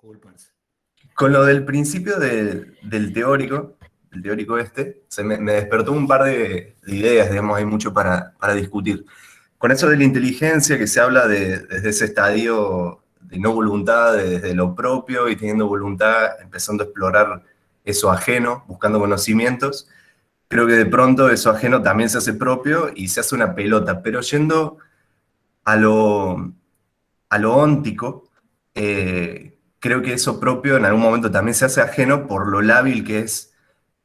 cool, parce. Con lo del principio del teórico, el teórico me despertó un par de ideas, digamos, hay mucho para discutir. Con eso de la inteligencia, que se habla desde ese estadio de no voluntad, desde lo propio y teniendo voluntad, empezando a explorar eso ajeno, buscando conocimientos, creo que de pronto eso ajeno también se hace propio y se hace una pelota, pero yendo a lo óntico, creo que eso propio en algún momento también se hace ajeno por lo lábil que es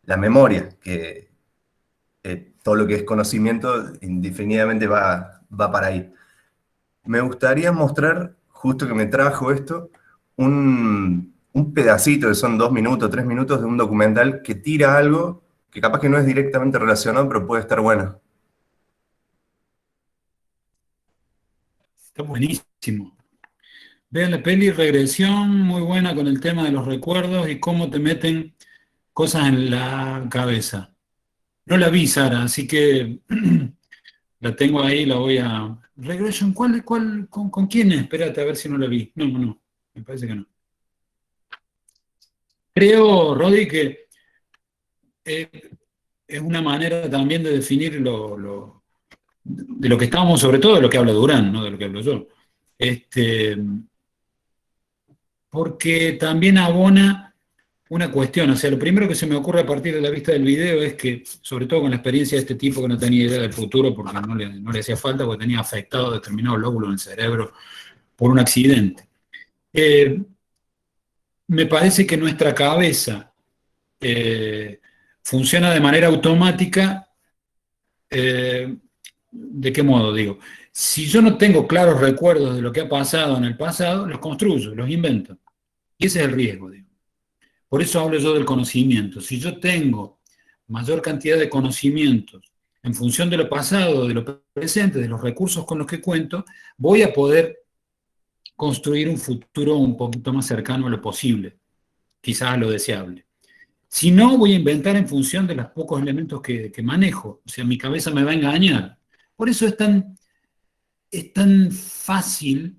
la memoria, que todo lo que es conocimiento indefinidamente va para ahí. Me gustaría mostrar, justo que me trajo esto, un pedacito, que son 2 minutos, 3 minutos de un documental que tira algo que capaz que no es directamente relacionado, pero puede estar bueno. Está buenísimo. Vean la peli Regresión, muy buena con el tema de los recuerdos y cómo te meten cosas en la cabeza. No la vi, Sara, así que la tengo ahí, la voy a... Regression, con quién es? Espérate a ver si no la vi. No, no, me parece que no. Creo, Rodi, que eh, es una manera también de definir de lo que estábamos, sobre todo de lo que habla Durán, no de lo que hablo yo. Este, porque también abona una cuestión, o sea, lo primero que se me ocurre a partir de la vista del video es que, sobre todo con la experiencia de este tipo que no tenía idea del futuro, porque no le hacía falta, porque tenía afectado determinados lóbulos en el cerebro por un accidente. Me parece que nuestra cabeza funciona de manera automática. ¿De qué modo? Digo, si yo no tengo claros recuerdos de lo que ha pasado en el pasado, los construyo, los invento. Y ese es el riesgo, digo. Por eso hablo yo del conocimiento. Si yo tengo mayor cantidad de conocimientos en función de lo pasado, de lo presente, de los recursos con los que cuento, voy a poder construir un futuro un poquito más cercano a lo posible, quizás a lo deseable. Si no, voy a inventar en función de los pocos elementos que manejo. O sea, mi cabeza me va a engañar. Por eso es tan fácil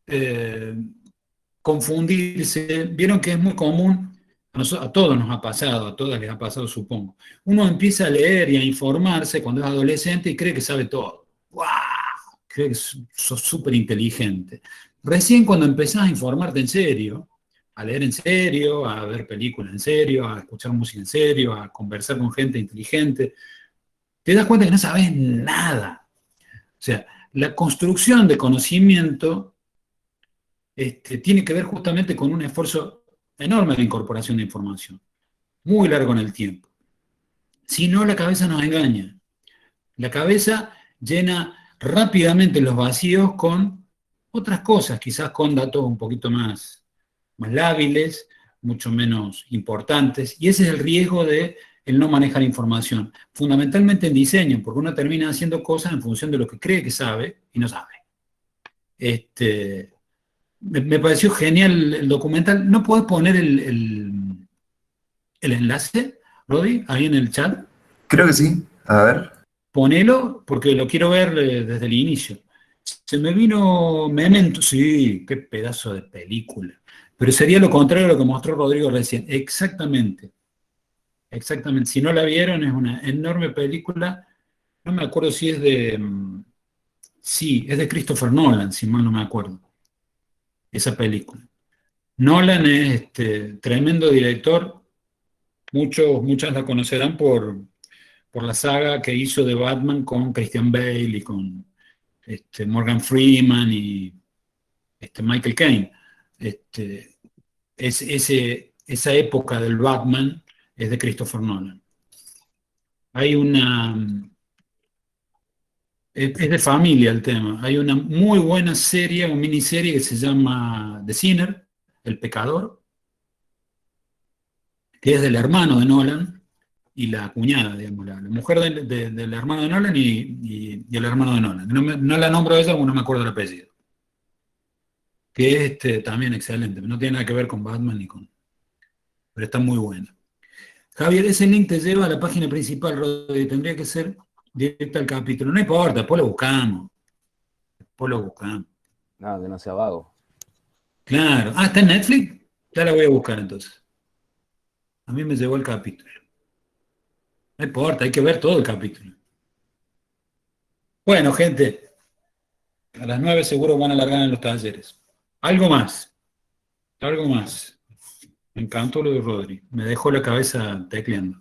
eh, confundirse. Vieron que es muy común, a todos nos ha pasado, a todas les ha pasado, supongo. Uno empieza a leer y a informarse cuando es adolescente y cree que sabe todo. ¡Wow! Cree que sos súper inteligente. Recién cuando empezás a informarte en serio, a leer en serio, a ver películas en serio, a escuchar música en serio, a conversar con gente inteligente, te das cuenta que no sabes nada. O sea, la construcción de conocimiento tiene que ver justamente con un esfuerzo enorme de incorporación de información, muy largo en el tiempo. Si no, la cabeza nos engaña. La cabeza llena rápidamente los vacíos con otras cosas, quizás con datos un poquito más lábiles, mucho menos importantes, y ese es el riesgo de el no manejar información, fundamentalmente en diseño, porque uno termina haciendo cosas en función de lo que cree que sabe y no sabe. Me pareció genial el documental. ¿No podés poner el enlace, Rodi, ahí en el chat? Creo que sí. A ver. Ponelo, porque lo quiero ver desde el inicio. Se me vino Memento, sí, qué pedazo de película. Pero sería lo contrario de lo que mostró Rodrigo recién. Exactamente, exactamente. Si no la vieron, es una enorme película. No me acuerdo si es sí, es de Christopher Nolan, si mal no me acuerdo, esa película. Nolan es tremendo director. Muchas la conocerán por la saga que hizo de Batman con Christian Bale y con Morgan Freeman y Michael Caine. Este, esa época del Batman es de Christopher Nolan. Hay es de familia el tema. Hay una muy buena serie, una miniserie que se llama The Sinner, El Pecador, que es del hermano de Nolan y la cuñada, digamos, la mujer del hermano de Nolan y el hermano de Nolan. No la nombro a ella porque no me acuerdo el apellido. Que es también excelente, no tiene nada que ver con Batman pero está muy buena. Javier, ese link te lleva a la página principal, Rodri, tendría que ser directo al capítulo. No importa, después lo buscamos. Después lo buscamos. No, que no sea vago. Claro. Ah, ¿está en Netflix? Ya la voy a buscar entonces. A mí me llegó el capítulo. No importa, hay que ver todo el capítulo. Bueno, gente, a las 9 seguro van a largar en los talleres. Algo más, algo más. Me encantó lo de Rodri. Me dejó la cabeza tecleando.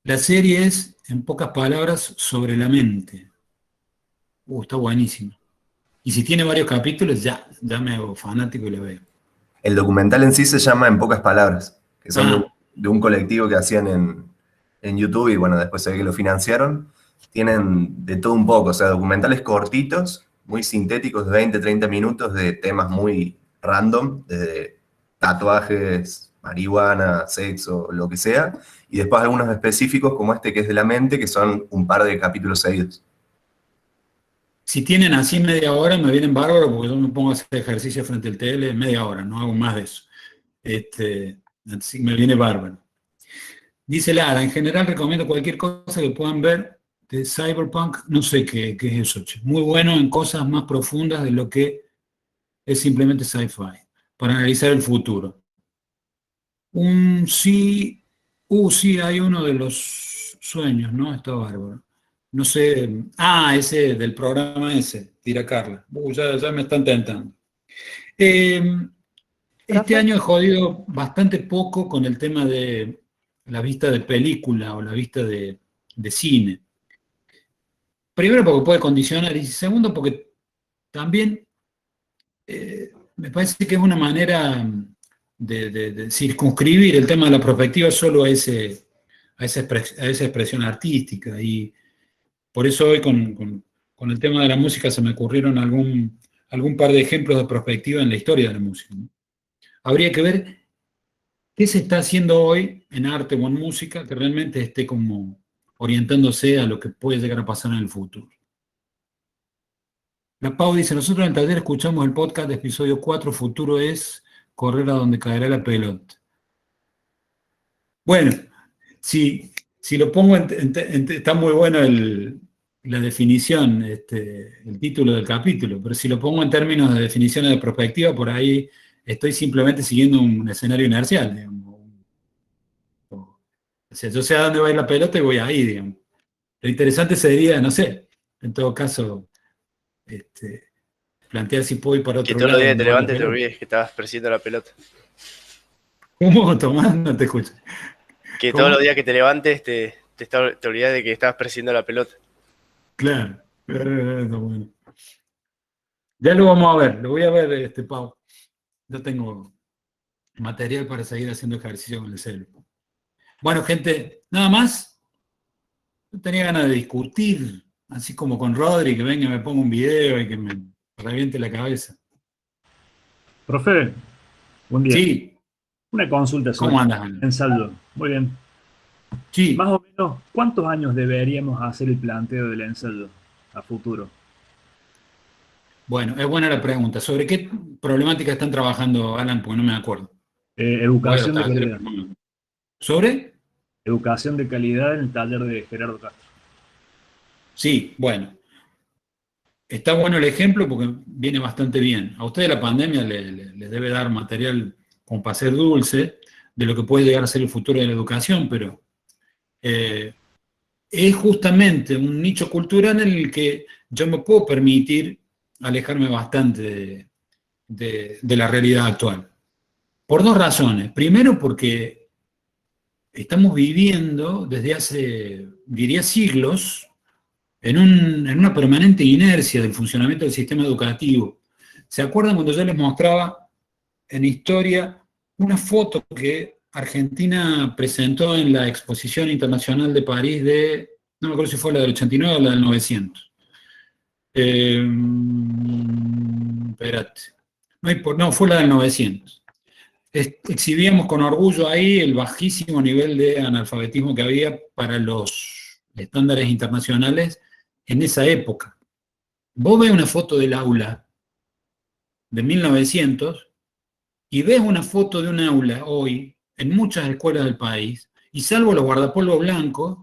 La serie es, en pocas palabras, sobre la mente. Está buenísimo. Y si tiene varios capítulos, ya me hago fanático y la veo. El documental en sí se llama En pocas palabras, que son Ah, de un colectivo que hacían en YouTube y bueno, después se ve que lo financiaron. Tienen de todo un poco, o sea, documentales cortitos, muy sintéticos, de 20, 30 minutos, de temas muy random, desde tatuajes, marihuana, sexo, lo que sea, y después algunos específicos como este que es de la mente, que son un par de capítulos seguidos. si tienen así media hora, me vienen bárbaros porque yo me pongo a hacer ejercicio frente al tele media hora, no hago más de eso. Este, así me viene bárbaro. Dice Lara, en general recomiendo cualquier cosa que puedan ver de Cyberpunk, no sé qué es eso, che. Muy bueno en cosas más profundas de lo que es simplemente sci-fi, para analizar el futuro. Un sí, sí, hay uno de los sueños, ¿no? Está bárbaro. No sé, ese del programa ese, tira Carla. Ya me están tentando. Eh, este Profe, año he jodido bastante poco con el tema de la vista de película o la vista de cine. Primero porque puede condicionar y segundo porque también me parece que es una manera de circunscribir el tema de la perspectiva solo a esa expresión artística. Y por eso hoy con el tema de la música se me ocurrieron algún par de ejemplos de perspectiva en la historia de la música, ¿no? Habría que ver qué se está haciendo hoy en arte o en música que realmente esté como orientándose a lo que puede llegar a pasar en el futuro. La Pau dice, nosotros en el taller escuchamos el podcast de episodio 4, futuro es correr a donde caerá la pelota. Bueno, si lo pongo está muy bueno la definición, el título del capítulo, pero si lo pongo en términos de definiciones de perspectiva, por ahí estoy simplemente siguiendo un escenario inercial, digamos. O sea, yo sé a dónde va a ir la pelota y voy ahí, digamos. Lo interesante sería, no sé, en todo caso, este, plantear si puedo ir para Que otro todos los lado días que te donde va la levantes te pelota. olvides que estabas persiguiendo la pelota. ¿Cómo, Tomás? No te escucho. Que todos los ¿Cómo? días que te levantes te olvides de que estabas persiguiendo la pelota. Claro. Está bueno. Ya lo vamos a ver, lo voy a ver, Pau. Yo tengo material para seguir haciendo ejercicio con el cerebro. Bueno, gente, nada más. Yo tenía ganas de discutir, así como con Rodri, que venga y me ponga un video y que me reviente la cabeza. Profe, buen día. Sí, Una consulta sobre ¿cómo andas, Ana? el saldo. Muy bien. Más Sí, o menos, ¿cuántos años deberíamos hacer el planteo del ensaldo a futuro? bueno, es buena la pregunta. ¿Sobre qué problemática están trabajando, Alan? Porque no me acuerdo. Voy a los Educación de talleres, calidad. pero no. ¿Sobre? Educación de calidad en el taller de Gerardo Castro. Sí, bueno. Está bueno el ejemplo porque viene bastante bien. A ustedes la pandemia les debe dar material con para ser dulce de lo que puede llegar a ser el futuro de la educación, pero eh, es justamente un nicho cultural en el que yo me puedo permitir alejarme bastante de la realidad actual. Por dos razones. Primero, porque estamos viviendo desde hace, diría, siglos en una permanente inercia del funcionamiento del sistema educativo. ¿Se acuerdan cuando yo les mostraba en historia una foto que Argentina presentó en la Exposición Internacional de París no me acuerdo si fue la del 89 o la del 900? Espérate. No, fue la del 900. Exhibíamos con orgullo ahí el bajísimo nivel de analfabetismo que había para los estándares internacionales en esa época. Vos ves una foto del aula de 1900 y ves una foto de un aula hoy en muchas escuelas del país, y salvo los guardapolvos blancos,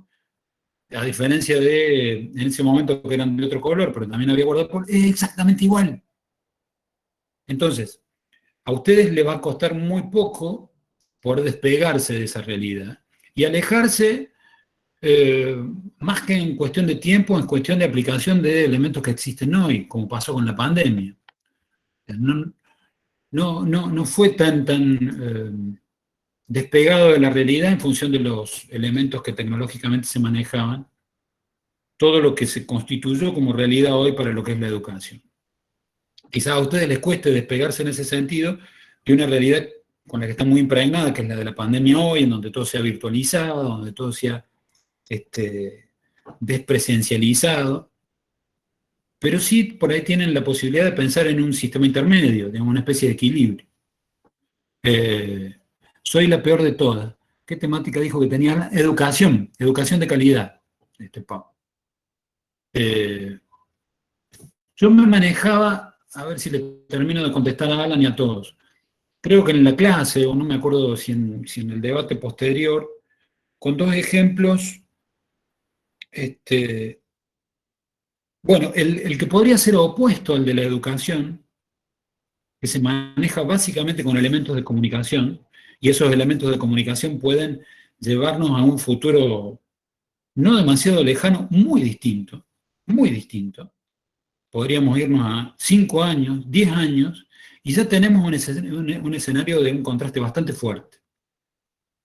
A diferencia de en ese momento que eran de otro color, pero también había guardapolvo, es exactamente igual. Entonces, a ustedes les va a costar muy poco poder despegarse de esa realidad y alejarse, más que en cuestión de tiempo, en cuestión de aplicación de elementos que existen hoy, como pasó con la pandemia. No, no fue tan despegado de la realidad en función de los elementos que tecnológicamente se manejaban, todo lo que se constituyó como realidad hoy para lo que es la educación. Quizás a ustedes les cueste despegarse en ese sentido de una realidad con la que está muy impregnada, que es la de la pandemia hoy, en donde todo se ha virtualizado, donde todo se ha despresencializado, pero sí por ahí tienen la posibilidad de pensar en un sistema intermedio, de una especie de equilibrio. Soy la peor de todas. ¿Qué temática dijo que tenía? Educación de calidad. Pau. Yo me manejaba, a ver si le termino de contestar a Alan y a todos. Creo que en la clase, o no me acuerdo si en el debate posterior, con dos ejemplos, bueno, el que podría ser opuesto al de la educación, que se maneja básicamente con elementos de comunicación, y esos elementos de comunicación pueden llevarnos a un futuro no demasiado lejano, muy distinto, muy distinto. Podríamos irnos a 5 años, 10 años, y ya tenemos un escenario de un contraste bastante fuerte.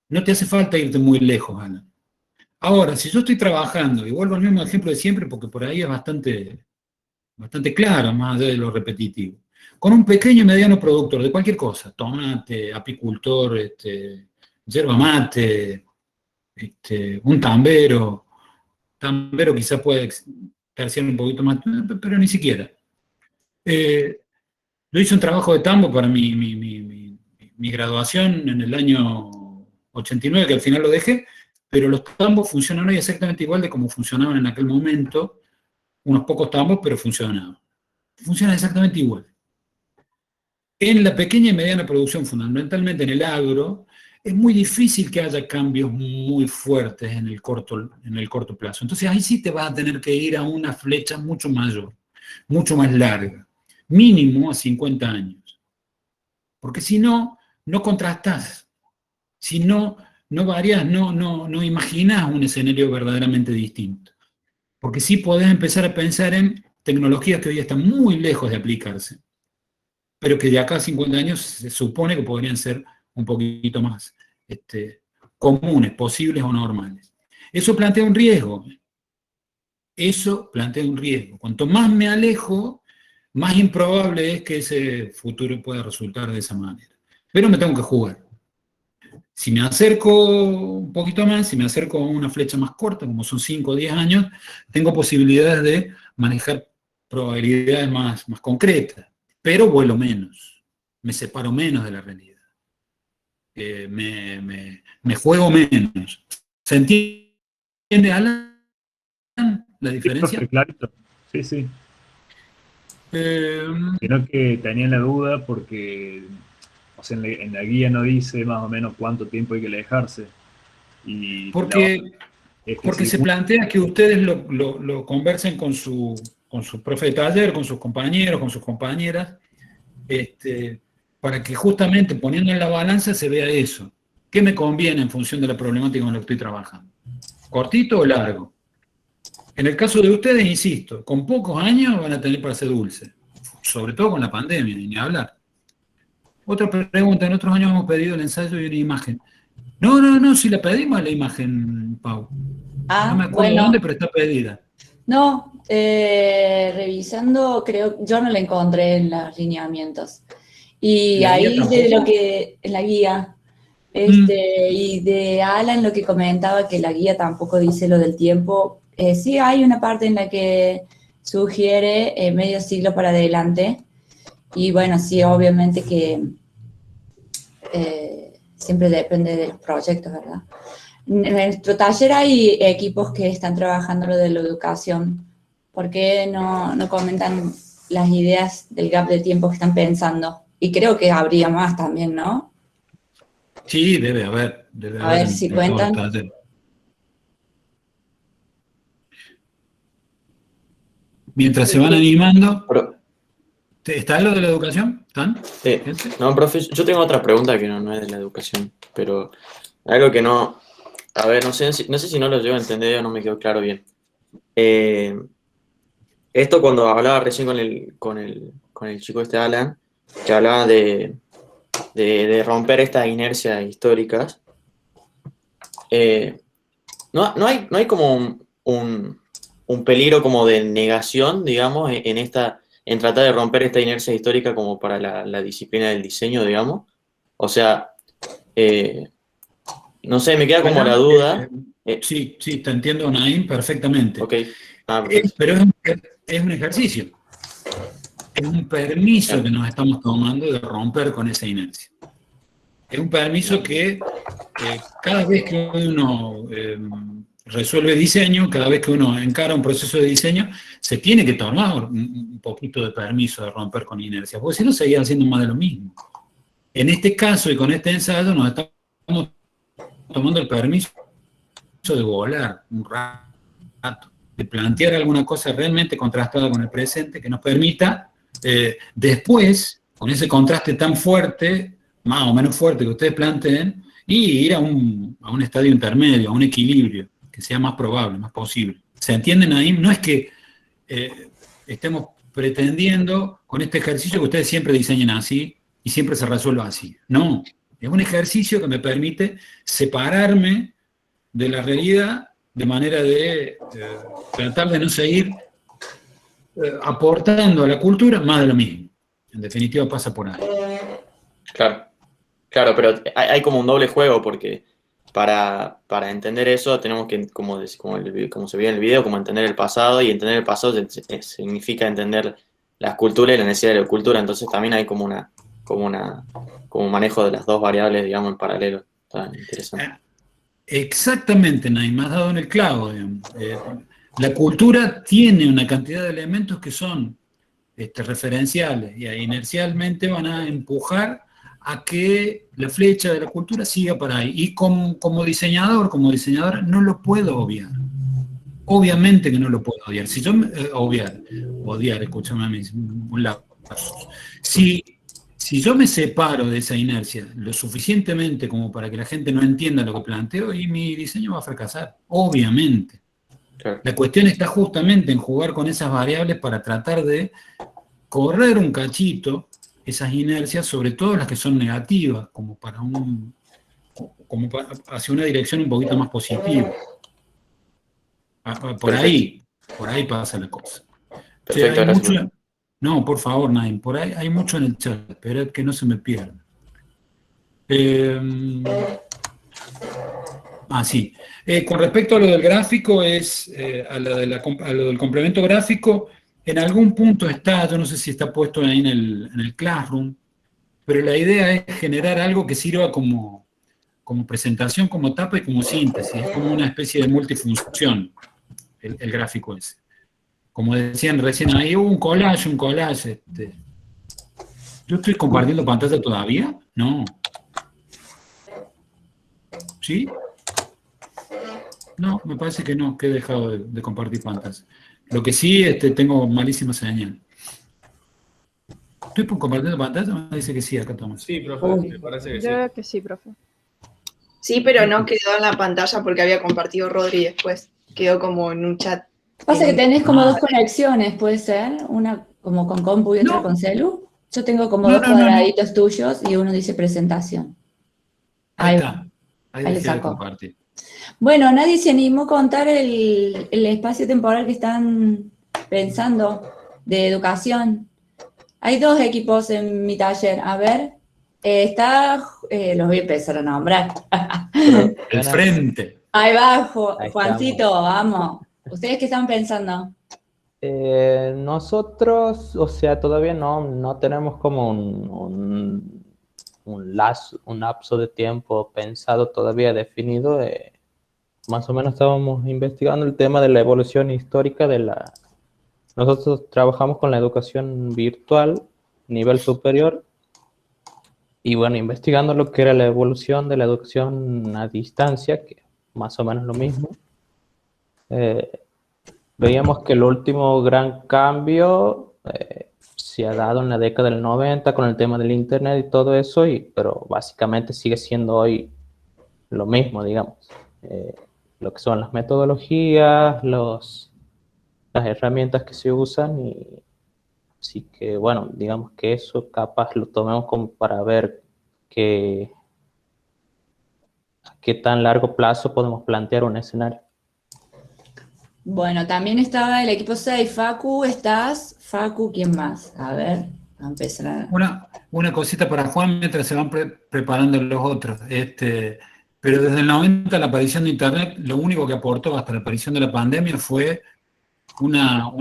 No te hace falta irte muy lejos, Ana. Ahora, si yo estoy trabajando, y vuelvo al mismo ejemplo de siempre, porque por ahí es bastante claro, más allá de lo repetitivo, con un pequeño y mediano productor de cualquier cosa, tomate, apicultor, yerba mate, un tambero quizás puede terciar un poquito más, pero ni siquiera. Yo hice un trabajo de tambo para mi graduación en el año 89, que al final lo dejé, pero los tambos funcionan hoy exactamente igual de como funcionaban en aquel momento, unos pocos tambos, pero funcionaban. Funcionan exactamente igual. En la pequeña y mediana producción, fundamentalmente en el agro, es muy difícil que haya cambios muy fuertes en el corto plazo. Entonces ahí sí te vas a tener que ir a una flecha mucho mayor, mucho más larga, mínimo a 50 años. Porque si no, no contrastás. Si no, no variás, no imaginás un escenario verdaderamente distinto. Porque sí podés empezar a pensar en tecnologías que hoy están muy lejos de aplicarse, pero que de acá a 50 años se supone que podrían ser un poquito más comunes, posibles o normales. Eso plantea un riesgo. Eso plantea un riesgo. Cuanto más me alejo, más improbable es que ese futuro pueda resultar de esa manera. Pero me tengo que jugar. Si me acerco un poquito más, si me acerco a una flecha más corta, como son 5 o 10 años, tengo posibilidades de manejar probabilidades más concretas, pero vuelo menos, me separo menos de la realidad, me juego menos. ¿Se entiende, Alan, la Sí, diferencia? profe, clarito. Sí, sí. Eh, Sino que tenía la duda porque, o sea, en la guía no dice más o menos cuánto tiempo hay que alejarse. Y la otra porque es que Porque si se plantea que ustedes lo conversen con su profe de taller, con sus compañeros, con sus compañeras, para que justamente poniendo en la balanza se vea eso. ¿Qué me conviene en función de la problemática con la que estoy trabajando? ¿Cortito o largo? En el caso de ustedes, insisto, con pocos años van a tener para hacer dulce, sobre todo con la pandemia, ni hablar. Otra pregunta, en otros años hemos pedido el ensayo y una imagen. No, si la pedimos la imagen, Pau. No me Ah, acuerdo dónde, bueno, pero está pedida. no, revisando, creo, yo no la encontré en los lineamientos. Y ¿La guía ahí de lo tampoco? que, en la guía, Mm. y de Alan lo que comentaba, que la guía tampoco dice lo del tiempo, sí hay una parte en la que sugiere medio siglo para adelante, y bueno, sí, obviamente que siempre depende de los proyectos, ¿verdad? En nuestro taller hay equipos que están trabajando lo de la educación. ¿Por qué no comentan las ideas del gap de tiempo que están pensando? Y creo que habría más también, ¿no? Sí, debe A haber ver si en todos los cuentan. talleres. mientras se van animando. Pero, ¿Está lo de la educación? ¿Están? no, profe, yo tengo otra pregunta que no es de la educación, pero algo que no, a ver, no sé si no lo llevo a entender o no me quedó claro bien. Esto cuando hablaba recién con el chico este Alan, que hablaba de romper estas inercias históricas, no hay como un peligro como de negación, digamos, en tratar de romper esta inercia histórica como para la disciplina del diseño, digamos. O sea, no sé, me queda como la duda. Sí, te entiendo, Naim, perfectamente. Ok. Perfecto. Pero es un ejercicio. Es un permiso que nos estamos tomando de romper con esa inercia. Es un permiso que cada vez que uno resuelve diseño, cada vez que uno encara un proceso de diseño, se tiene que tomar un poquito de permiso de romper con inercia, porque si no seguía haciendo más de lo mismo. En este caso y con este ensayo nos estamos tomando el permiso de volar un rato, de plantear alguna cosa realmente contrastada con el presente que nos permita después, con ese contraste tan fuerte, más o menos fuerte que ustedes planteen, y ir a un estadio intermedio, a un equilibrio, que sea más probable, más posible. ¿Se entienden ahí? No es que estemos pretendiendo con este ejercicio que ustedes siempre diseñen así y siempre se resuelva así. No, es un ejercicio que me permite separarme de la realidad de manera de tratar de no seguir aportando a la cultura más de lo mismo. En definitiva pasa por ahí. Claro, pero hay como un doble juego porque para entender eso tenemos que, como se veía en el video, como entender el pasado, y entender el pasado significa entender las culturas y la necesidad de la cultura. Entonces también hay como un manejo de las dos variables, digamos, en paralelo. Está interesante. Exactamente, Naim, me has dado en el clavo. La cultura tiene una cantidad de elementos que son referenciales y inercialmente van a empujar a que la flecha de la cultura siga para ahí. Y como diseñadora, no lo puedo obviar. Obviamente que no lo puedo odiar. Si yo odiar, escúchame a mí, un lapsus. Si yo me separo de esa inercia lo suficientemente como para que la gente no entienda lo que planteo, y mi diseño va a fracasar, obviamente. Claro. La cuestión está justamente en jugar con esas variables para tratar de correr un cachito esas inercias, sobre todo las que son negativas, como hacia una dirección un poquito más positiva. Por ahí pasa la cosa. Perfecto, hay gracias. mucho, no, por favor, Naim, por ahí hay mucho en el chat, esperad que no se me pierda. Sí. Con respecto a lo del gráfico, a lo del complemento gráfico, en algún punto está, yo no sé si está puesto ahí en el Classroom, pero la idea es generar algo que sirva como presentación, como tapa y como síntesis. Es como una especie de multifunción el gráfico ese. Como decían recién, ahí hubo un collage. ¿Yo estoy compartiendo pantalla todavía? No. ¿Sí? No, me parece que no, que he dejado de compartir pantalla. Lo que sí, tengo malísima señal. ¿Estoy compartiendo pantalla? Me dice que sí, acá Tomás. Sí, profe, me parece que sí. Yo creo que sí, profe. Sí, pero no quedó en la pantalla porque había compartido Rodri después. Quedó como en un chat. Pasa que tenés como dos conexiones, ¿puede ser? Una como con compu y otra con celu. Yo tengo como dos cuadraditos tuyos y uno dice presentación. Ahí está. Ahí Ahí le dejé de sacó. compartir. Bueno, nadie se animó a contar el espacio temporal que están pensando de educación. Hay dos equipos en mi taller. A ver, los voy a empezar a nombrar. El frente. Ahí va, Ahí Juancito, vamos. ¿Ustedes qué están pensando? Nosotros, o sea, todavía no tenemos como un lapso de tiempo pensado todavía definido. Más o menos estábamos investigando el tema de la evolución histórica Nosotros trabajamos con la educación virtual, nivel superior, y bueno, investigando lo que era la evolución de la educación a distancia, que más o menos lo mismo. veíamos que el último gran cambio se ha dado en la década del 90 con el tema del Internet y todo eso, pero básicamente sigue siendo hoy lo mismo, digamos. Lo que son las metodologías, las herramientas que se usan, y así que bueno, digamos que eso capaz lo tomemos como para ver a qué tan largo plazo podemos plantear un escenario. Bueno, también estaba el equipo 6. Facu, ¿estás? Facu, ¿quién más? A ver, a empezar. Una cosita para Juan mientras se van preparando los otros. Pero desde el 90 la aparición de Internet, lo único que aportó hasta la aparición de la pandemia fue un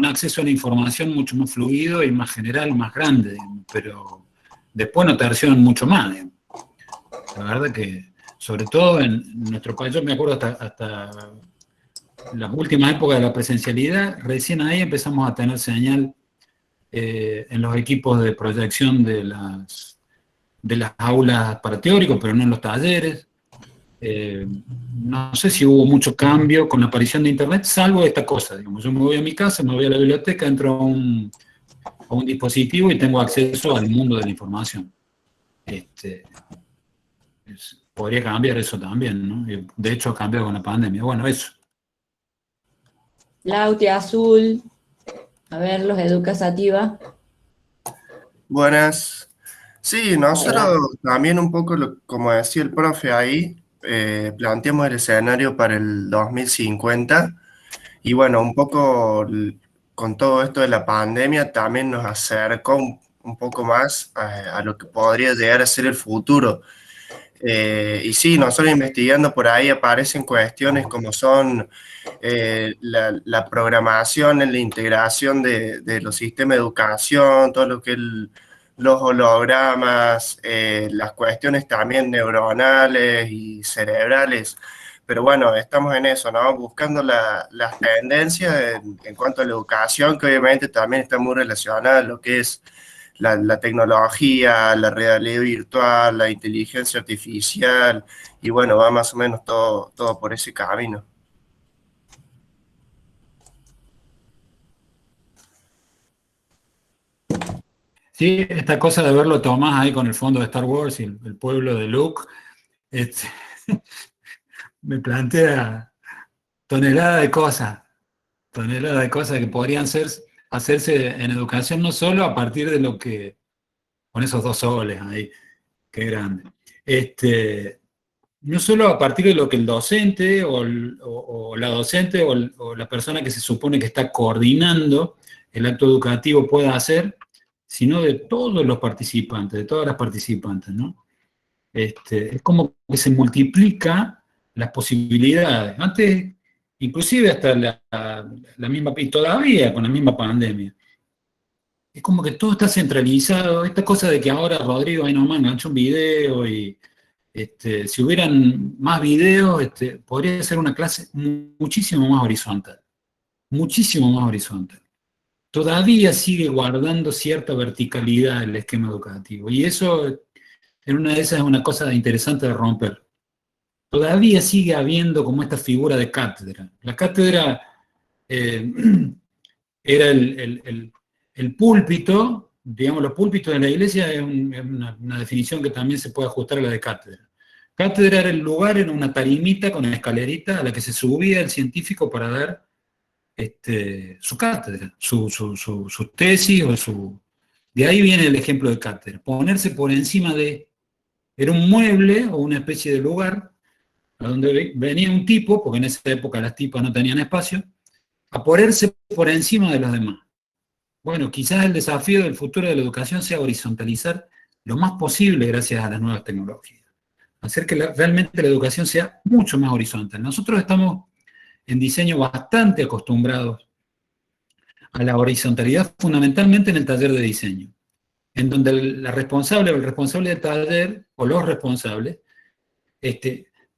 acceso a la información mucho más fluido y más general, más grande, digamos, pero después no terció mucho más, digamos. La verdad que, sobre todo en nuestro país, yo me acuerdo hasta las últimas épocas de la presencialidad, recién ahí empezamos a tener señal en los equipos de proyección de las aulas para teóricos, pero no en los talleres. No sé si hubo mucho cambio con la aparición de Internet, salvo esta cosa, digamos, yo me voy a mi casa, me voy a la biblioteca, entro a un dispositivo y tengo acceso al mundo de la información. Podría cambiar eso también, ¿no? De hecho ha cambiado con la pandemia. Bueno, eso. Lauti, Azul, a ver, los Educa Sativa. Buenas. Sí, nosotros también un poco, como decía el profe ahí, planteamos el escenario para el 2050 y bueno, un poco con todo esto de la pandemia también nos acercó un poco más a lo que podría llegar a ser el futuro. Y sí, nosotros investigando por ahí aparecen cuestiones como son la programación, la integración de los sistemas de educación, todo lo que es los hologramas, las cuestiones también neuronales y cerebrales. Pero bueno, estamos en eso, ¿no? Buscando las tendencias en cuanto a la educación, que obviamente también está muy relacionada a lo que es la tecnología, la realidad virtual, la inteligencia artificial, y bueno, va más o menos todo por ese camino. Sí, esta cosa de verlo Tomás ahí con el fondo de Star Wars y el pueblo de Luke, me plantea tonelada de cosas que podrían hacerse en educación, no solo a partir de lo que, con esos 2 soles ahí, qué grande. No solo a partir de lo que el docente o la docente o la persona que se supone que está coordinando el acto educativo pueda hacer, sino de todos los participantes, de todas las participantes, ¿no? Es como que se multiplica las posibilidades. Antes, inclusive hasta la misma, y todavía con la misma pandemia, es como que todo está centralizado. Esta cosa de que ahora Rodrigo ahí nomás enganchó un video y si hubieran más videos, podría ser una clase muchísimo más horizontal. Muchísimo más horizontal. Todavía sigue guardando cierta verticalidad el esquema educativo. Y eso, en una de esas, es una cosa interesante de romper. Todavía sigue habiendo como esta figura de cátedra. La cátedra era el púlpito, digamos, los púlpitos de la iglesia es una definición que también se puede ajustar a la de cátedra. Cátedra era el lugar, era una tarimita con una escalerita a la que se subía el científico para dar su cátedra, su tesis o su... De ahí viene el ejemplo de cátedra. Ponerse por encima de... Era un mueble o una especie de lugar a donde venía un tipo, porque en esa época las tipas no tenían espacio, a ponerse por encima de los demás. Bueno, quizás el desafío del futuro de la educación sea horizontalizar lo más posible gracias a las nuevas tecnologías. Hacer que realmente la educación sea mucho más horizontal. Nosotros estamos en diseño bastante acostumbrados a la horizontalidad, fundamentalmente en el taller de diseño, en donde la responsable o el responsable del taller, o los responsables,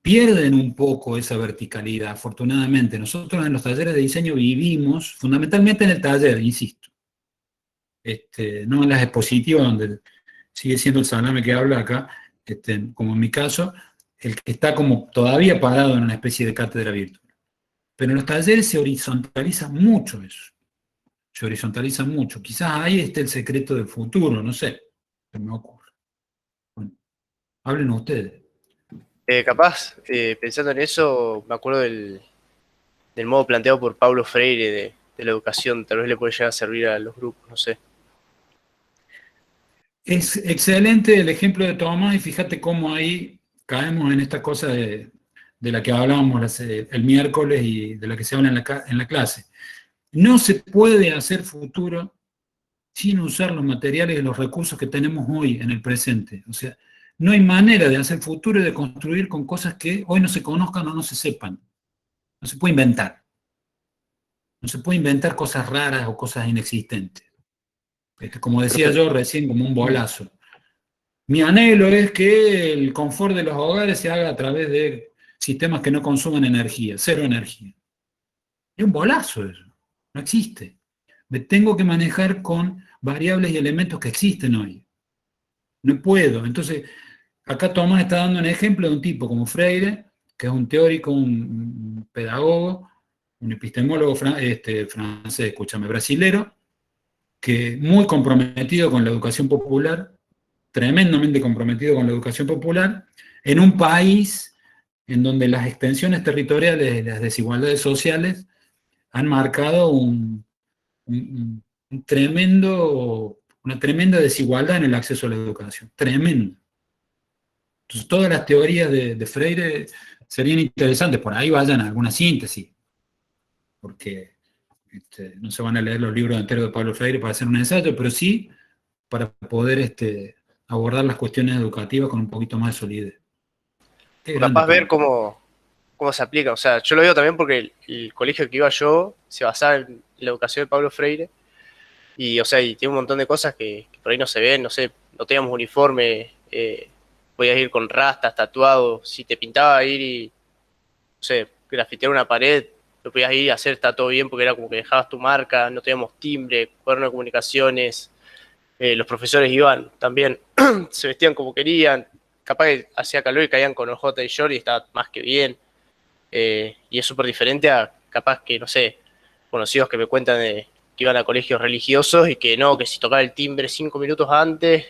pierden un poco esa verticalidad, afortunadamente. Nosotros en los talleres de diseño vivimos, fundamentalmente en el taller, insisto, no en las expositivas, donde sigue siendo el salame que habla acá, como en mi caso, el que está como todavía parado en una especie de cátedra virtual. Pero en los talleres se horizontaliza mucho eso. Se horizontaliza mucho. Quizás ahí esté el secreto del futuro, no sé. Se me ocurre. Bueno, hablen ustedes. Capaz, pensando en eso, me acuerdo del modo planteado por Paulo Freire de la educación. Tal vez le puede llegar a servir a los grupos, no sé. Es excelente el ejemplo de Tomás y fíjate cómo ahí caemos en esta cosa de la que hablábamos el miércoles y de la que se habla en la clase. No se puede hacer futuro sin usar los materiales y los recursos que tenemos hoy en el presente. O sea, no hay manera de hacer futuro y de construir con cosas que hoy no se conozcan o no se sepan. No se puede inventar. No se puede inventar cosas raras o cosas inexistentes. Como decía yo recién, como un bolazo. Mi anhelo es que el confort de los hogares se haga a través de sistemas que no consuman energía, cero energía. Es un bolazo eso, no existe. Me tengo que manejar con variables y elementos que existen hoy. No puedo. Entonces, acá Tomás está dando un ejemplo de un tipo como Freire, que es un teórico, un pedagogo, un epistemólogo francés, escúchame, brasilero, que muy comprometido con la educación popular, tremendamente comprometido con la educación popular, en un país en donde las extensiones territoriales y las desigualdades sociales han marcado un tremendo, una tremenda desigualdad en el acceso a la educación, tremenda. Entonces, todas las teorías de Freire serían interesantes, por ahí vayan a alguna síntesis, porque no se van a leer los libros enteros de Pablo Freire para hacer un ensayo, pero sí para poder abordar las cuestiones educativas con un poquito más de solidez. Qué O grande capaz ver Pablo. cómo se aplica. O sea, yo lo digo también porque el colegio que iba yo se basaba en la educación de Pablo Freire. Y, o sea, y tiene un montón de cosas que por ahí no se ven, no sé, no teníamos uniforme, podías ir con rastas, tatuado, si te pintaba ir y, no sé, grafitear una pared, lo podías ir a hacer, está todo bien, porque era como que dejabas tu marca, no teníamos timbre, cuaderno de comunicaciones, los profesores iban también, se vestían como querían, capaz que hacía calor y caían con OJ y short y estaba más que bien, y es súper diferente a capaz que, no sé, conocidos que me cuentan de que iban a colegios religiosos y que no, que si tocaba el timbre 5 minutos antes,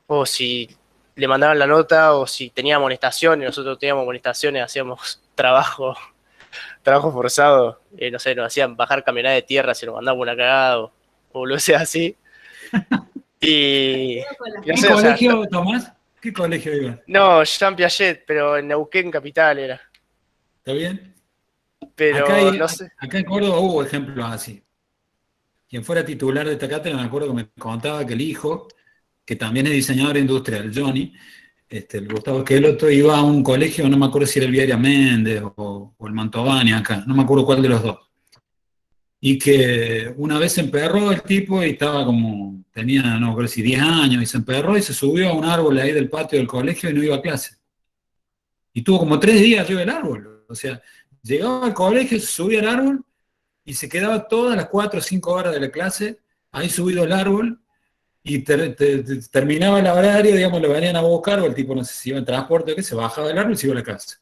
o si le mandaban la nota, o si tenía amonestaciones, nosotros teníamos amonestaciones, hacíamos trabajo forzado, no sé, nos hacían bajar camioneta de tierra, se nos mandaba una cagada, o lo sea así. Y no ¿Qué sé, o sea, colegio, Tomás? ¿Qué colegio iba? no, Jean Piaget, pero en Neuquén capital era. ¿Está bien? Pero no sé. Acá en Córdoba hubo ejemplos así. Quien fuera titular de esta cátedra, me acuerdo que me contaba que el hijo, que también es diseñador industrial, Johnny, el Gustavo Esqueloto, iba a un colegio, no me acuerdo si era el Viaria Méndez o el Mantovani acá, no me acuerdo cuál de los dos. Y que una vez se emperró el tipo y estaba como, tenía, no me acuerdo si 10 años, y se emperró y se subió a un árbol ahí del patio del colegio y no iba a clase. Y tuvo como 3 días arriba del árbol. O sea, llegaba al colegio, se subía al árbol y se quedaba todas las 4 o 5 horas de la clase ahí subido al árbol y terminaba el horario, digamos, lo venían a buscar o el tipo, no sé si iba en transporte o qué, se bajaba del árbol y se iba a la casa.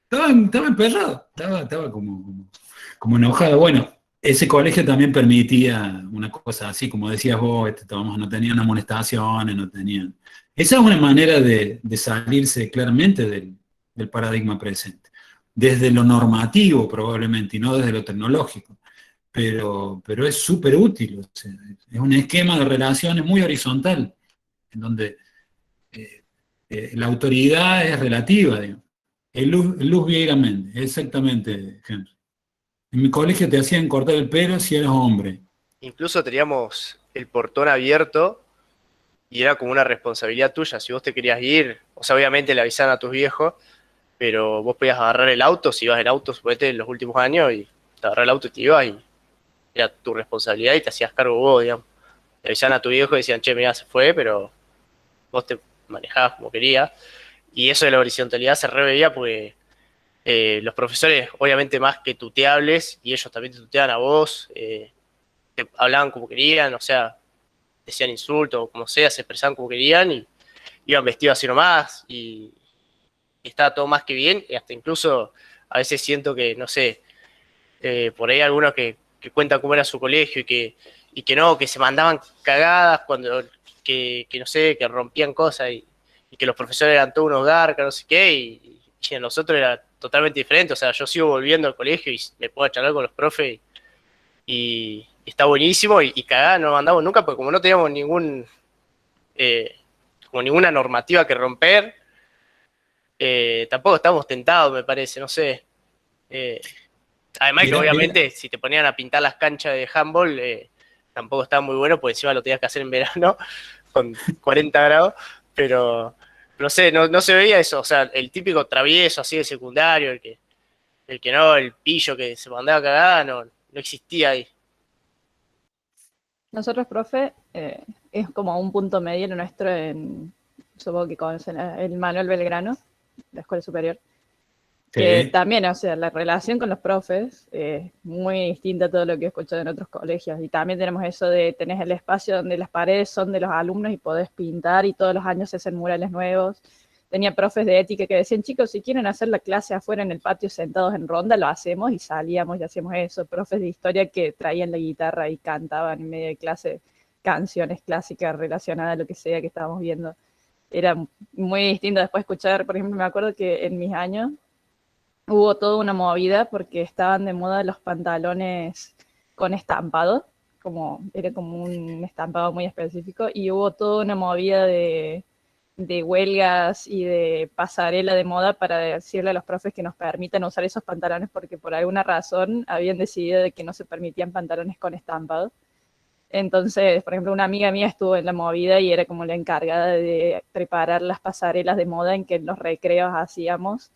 Estaba emperrado, estaba como enojado. Bueno, ese colegio también permitía una cosa así, como decías vos, no tenían amonestaciones, no tenían... Esa es una manera de salirse claramente del paradigma presente. Desde lo normativo probablemente y no desde lo tecnológico. Pero es súper útil. O sea, es un esquema de relaciones muy horizontal, en donde la autoridad es relativa, digamos. Luz Vieira Méndez, exactamente, Henry. En mi colegio te hacían cortar el pelo si eras hombre. Incluso teníamos el portón abierto y era como una responsabilidad tuya. Si vos te querías ir, o sea, obviamente le avisaban a tus viejos, pero vos podías agarrar el auto, si ibas en auto, suponete, en los últimos años, y te agarrás el auto y te ibas, y era tu responsabilidad y te hacías cargo vos, digamos. Le avisaban a tu viejo y decían, che, mira, se fue, pero vos te manejabas como querías. Y eso de la horizontalidad se reveía porque los profesores, obviamente más que tuteables, y ellos también te tuteaban a vos, te hablaban como querían, o sea, decían insultos o como sea, se expresaban como querían y iban vestidos así nomás y estaba todo más que bien, y hasta incluso a veces siento que, no sé, por ahí algunos que cuentan cómo era su colegio y que no, que se mandaban cagadas cuando, que no sé, que rompían cosas y que los profesores eran todos unos garcas, no sé qué, y en nosotros era totalmente diferente. O sea, yo sigo volviendo al colegio y me puedo charlar con los profes y está buenísimo y cagada no mandamos nunca porque como no teníamos como ninguna normativa que romper, tampoco estábamos tentados, me parece, no sé. Además que obviamente si te ponían a pintar las canchas de handball, tampoco estaba muy bueno, porque encima lo tenías que hacer en verano con 40 grados, pero no sé, no se veía eso. O sea, el típico travieso así de secundario, el que no, el pillo que se mandaba cagada, no existía ahí. Nosotros, profe, es como un punto medio nuestro supongo que conocen el Manuel Belgrano, la Escuela Superior. Que también, o sea, la relación con los profes es muy distinta a todo lo que he escuchado en otros colegios. Y también tenemos eso de tenés el espacio donde las paredes son de los alumnos y podés pintar y todos los años se hacen murales nuevos. Tenía profes de ética que decían, chicos, si quieren hacer la clase afuera en el patio sentados en ronda, lo hacemos, y salíamos y hacíamos eso. Profes de historia que traían la guitarra y cantaban en medio de clase canciones clásicas relacionadas a lo que sea que estábamos viendo. Era muy distinto después escuchar, por ejemplo, me acuerdo que en mis años hubo toda una movida porque estaban de moda los pantalones con estampado, era como un estampado muy específico, y hubo toda una movida de huelgas y de pasarela de moda para decirle a los profes que nos permitan usar esos pantalones porque por alguna razón habían decidido de que no se permitían pantalones con estampado. Entonces, por ejemplo, una amiga mía estuvo en la movida y era como la encargada de preparar las pasarelas de moda en que en los recreos hacíamos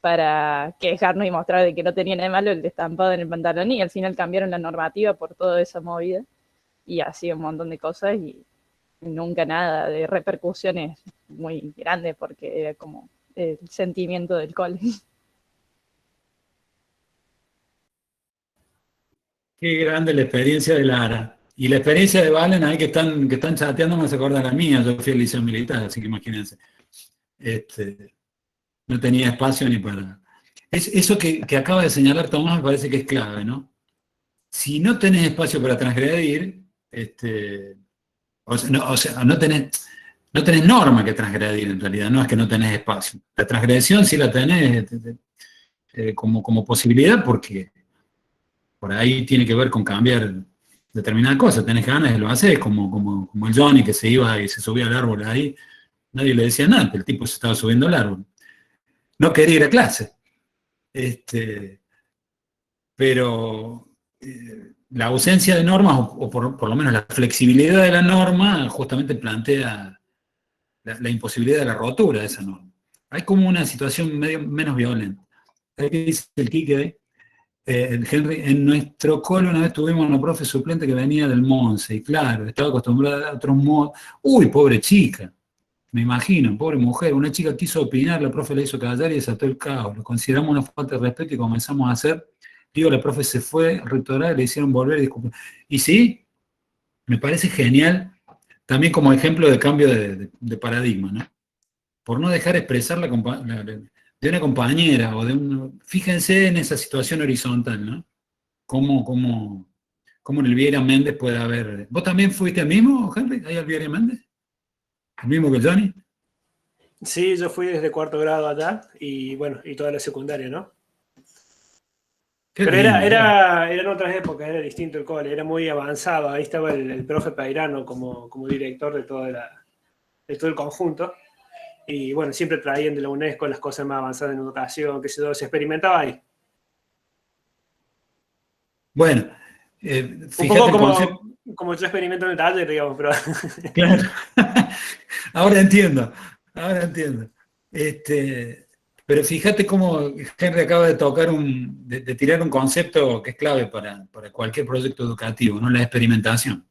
para quejarnos y mostrar de que no tenía nada de malo el estampado en el pantalón, y al final cambiaron la normativa por toda esa movida y así un montón de cosas y nunca nada de repercusiones muy grandes porque era como el sentimiento del cole. Qué grande la experiencia de Lara. Y la experiencia de Valen, ahí que están chateando, me se acuerda la mía. Yo fui al liceo militar, así que imagínense. No tenía espacio ni para... Eso que acaba de señalar Tomás me parece que es clave, ¿no? Si no tenés espacio para transgredir, no tenés norma que transgredir en realidad, no es que no tenés espacio. La transgresión sí la tenés como posibilidad porque por ahí tiene que ver con cambiar determinadas cosas. Tenés ganas y lo haces, como el Johnny que se iba y se subía al árbol ahí. Nadie le decía nada, el tipo se estaba subiendo al árbol. No quería ir a clase. Pero la ausencia de normas, o por lo menos la flexibilidad de la norma, justamente plantea la imposibilidad de la rotura de esa norma. Hay como una situación menos violenta. ¿Qué dice el Quique? Henry, en nuestro cole una vez tuvimos una profe suplente que venía del Monse, y claro, estaba acostumbrada a otros modos. Uy, pobre chica. Me imagino, pobre mujer, una chica quiso opinar, la profe la hizo callar y desató el caos. Lo consideramos una falta de respeto y comenzamos a hacer. Digo, la profe se fue, rectorada, le hicieron volver y disculpar. Y sí, me parece genial, también como ejemplo de cambio de paradigma, ¿no? Por no dejar expresar de una compañera o de un... Fíjense en esa situación horizontal, ¿no? Cómo en el Viera Méndez puede haber... ¿Vos también fuiste el mismo, Henry, ahí al Viera Méndez? ¿El mismo que Johnny? Sí, yo fui desde cuarto grado allá y bueno, y toda la secundaria, ¿no? Pero eran otras épocas, era distinto el cole, era muy avanzado. Ahí estaba el profe Peirano como director de todo el conjunto. Y bueno, siempre traían de la UNESCO las cosas más avanzadas en educación, que se experimentaba ahí. Bueno, un poco como yo experimento en el taller, digamos, pero... Claro. Ahora entiendo. Pero fíjate cómo Henry acaba de tocar de tirar un concepto que es clave para cualquier proyecto educativo, ¿no? La experimentación.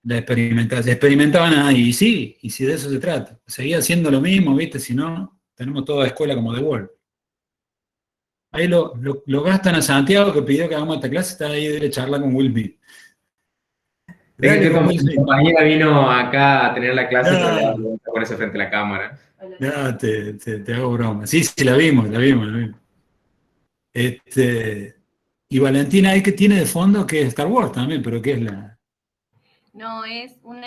La experimentación. Experimentaban ahí, y sí de eso se trata. Seguía haciendo lo mismo, ¿viste? Si no, tenemos toda escuela como de Wolf. Ahí lo gastan a Santiago, que pidió que hagamos esta clase, está ahí de charla con Will Smith. Mi compañera vino acá a tener la clase, pero le daba vergüenza ponerse frente a la cámara. No, te hago broma. Sí, sí, la vimos. Y Valentina, ¿hay que tiene de fondo que es Star Wars también? Pero ¿qué es la...? No, es un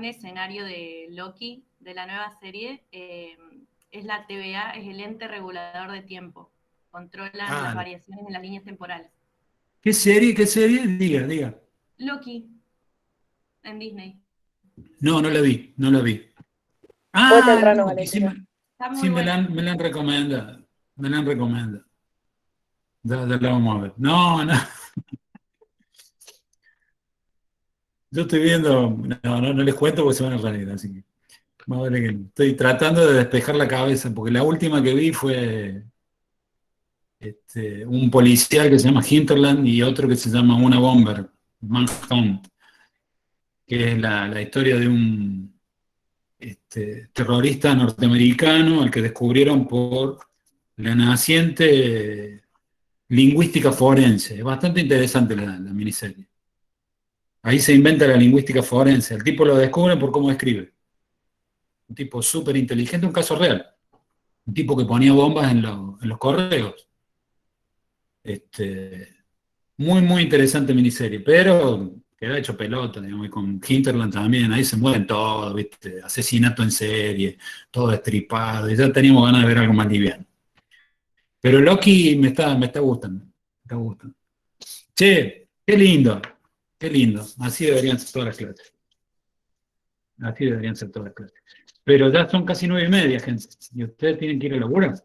escenario de Loki, de la nueva serie. Es la TVA, es el ente regulador de tiempo. Controlan las variaciones en las líneas temporales. ¿Qué serie? Diga. Loki, en Disney. No la vi. Temprano, No, Valentina. Está muy sí, buena. me la han recomendado. Ya la vamos a ver. No. Yo estoy viendo, no les cuento porque se van a reír, así que más vale que no. Estoy tratando de despejar la cabeza, porque la última que vi fue un policial que se llama Hinterland y otro que se llama Una Bomber, Manhunt, que es la historia de un terrorista norteamericano al que descubrieron por la naciente lingüística forense. Es bastante interesante la miniserie. Ahí se inventa la lingüística forense. El tipo lo descubre por cómo escribe. Un tipo súper inteligente, un caso real. Un tipo que ponía bombas en los correos. Muy, muy interesante miniserie, pero queda hecho pelota, digamos, y con Hinterland también, ahí se mueven todos, ¿viste? Asesinato en serie, todo estripado, y ya teníamos ganas de ver algo más liviano. Pero Loki me está gustando, Che, qué lindo, así deberían ser todas las clases. Pero ya son casi 9:30, gente, y ustedes tienen que ir a laburar,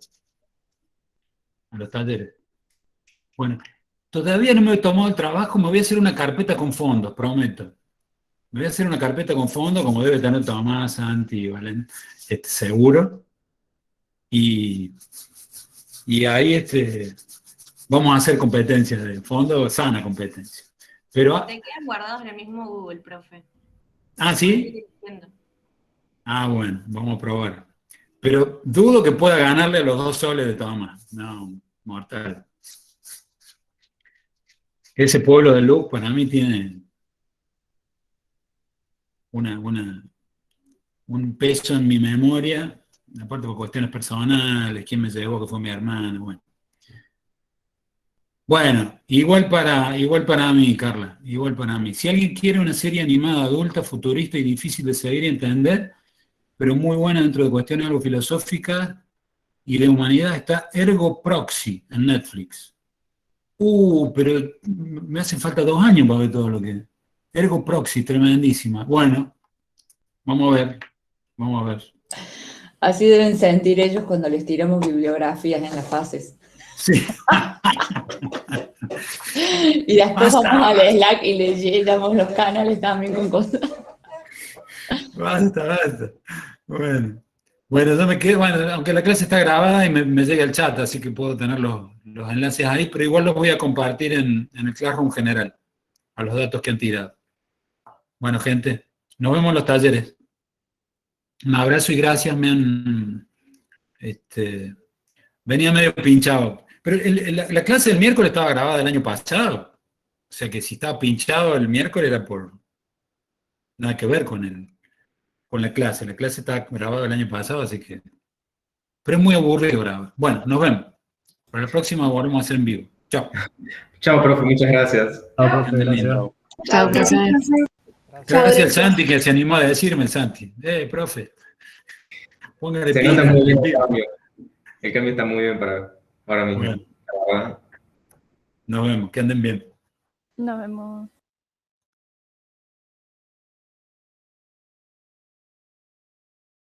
a los talleres. Bueno, todavía no me he tomado el trabajo, me voy a hacer una carpeta con fondos, prometo. Me voy a hacer una carpeta con fondos, como debe tener Tomás, Santi, Valen, seguro. Y ahí vamos a hacer competencias de fondo, sana competencia. Pero, Te quedan guardados en el mismo Google, profe. ¿sí? Bueno, vamos a probar. Pero dudo que pueda ganarle a los 2 soles de Tomás. No, mortal. Ese pueblo de Luz para mí tiene un peso en mi memoria, aparte por cuestiones personales, quién me llevó, que fue mi hermano, bueno. Igual para mí, Carla, igual para mí. Si alguien quiere una serie animada adulta, futurista y difícil de seguir y entender, pero muy buena dentro de cuestiones algo filosóficas y de humanidad, está Ergo Proxy en Netflix. Pero me hacen falta 2 años para ver todo lo que... Ergo Proxy, tremendísima. Bueno, vamos a ver. Así deben sentir ellos cuando les tiramos bibliografías en las fases. Sí. Y después vamos al Slack y le llenamos los canales también con cosas. Basta. Bueno, yo me quedo, aunque la clase está grabada y me llega el chat, así que puedo tener los enlaces ahí, pero igual los voy a compartir en el Classroom general, a los datos que han tirado. Bueno, gente, nos vemos en los talleres. Un abrazo y gracias, venía medio pinchado. Pero la clase del miércoles estaba grabada el año pasado. O sea que si estaba pinchado el miércoles era por nada que ver con la clase. La clase estaba grabada el año pasado, así que... Pero es muy aburrido grabar. Bueno, nos vemos. Para la próxima volvemos a hacer en vivo. Chao. Chao, profe. Muchas gracias. Chao, profe. Gracias. Chao, profe. Gracias al Santi que se animó a decirme, Santi. Profe. Póngale Se nota muy bien el cambio. El cambio está muy bien para mí. Bueno. Nos vemos. Que anden bien. Nos vemos.